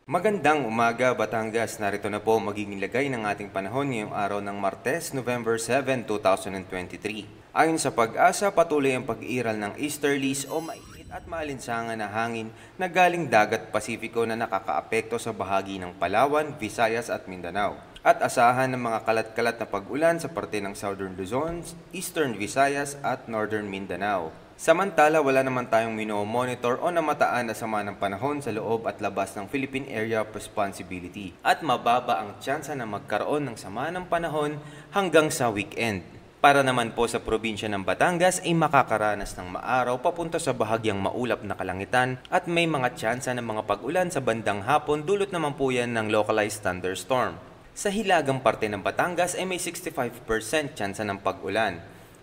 Magandang umaga, Batangas. Narito na po magiging lagay ng ating panahon ngayong araw ng Martes, November 7, 2023. Ayon sa Pag-asa, patuloy ang pag-iral ng easterlies o mainit at maalinsangan na hangin na galing dagat Pasifiko na nakakaapekto sa bahagi ng Palawan, Visayas at Mindanao. At asahan ng mga kalat-kalat na pag-ulan sa parte ng Southern Luzon, Eastern Visayas at Northern Mindanao. Samantala, wala naman tayong mino-monitor o namataan na sama ng panahon sa loob at labas ng Philippine Area of Responsibility at mababa ang tsansa na magkaroon ng sama ng panahon hanggang sa weekend. Para naman po sa probinsya ng Batangas ay makakaranas ng maaraw papunta sa bahagyang maulap na kalangitan at may mga tsansa ng mga pag-ulan sa bandang hapon, dulot naman po yan ng localized thunderstorm. Sa hilagang parte ng Batangas ay may 65% tsansa ng pag-ulan.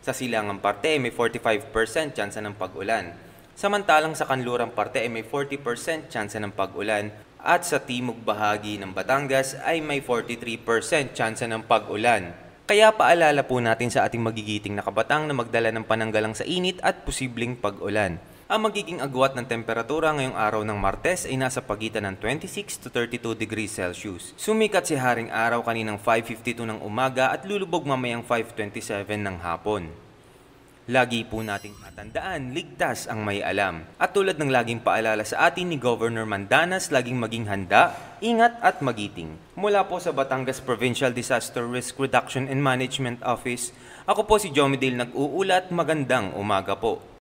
Sa silangang parte ay may 45% tsansa ng pag-ulan. Samantalang sa kanlurang parte ay may 40% tsansa ng pag-ulan. At sa timog bahagi ng Batangas ay may 43% tsansa ng pag-ulan. Kaya paalala po natin sa ating magigiting na kabataan na magdala ng pananggalang sa init at posibleng pag-ulan. Ang magiging agwat ng temperatura ngayong araw ng Martes ay nasa pagitan ng 26 to 32 degrees Celsius. Sumikat si Haring Araw kaninang 5:52 ng umaga at lulubog mamayang 5:27 ng hapon. Lagi po nating tatandaan, ligtas ang may alam. At tulad ng laging paalala sa atin ni Governor Mandanas, laging maging handa, ingat at magiting. Mula po sa Batangas Provincial Disaster Risk Reduction and Management Office, ako po si Jomidale nag-uulat. Magandang umaga po.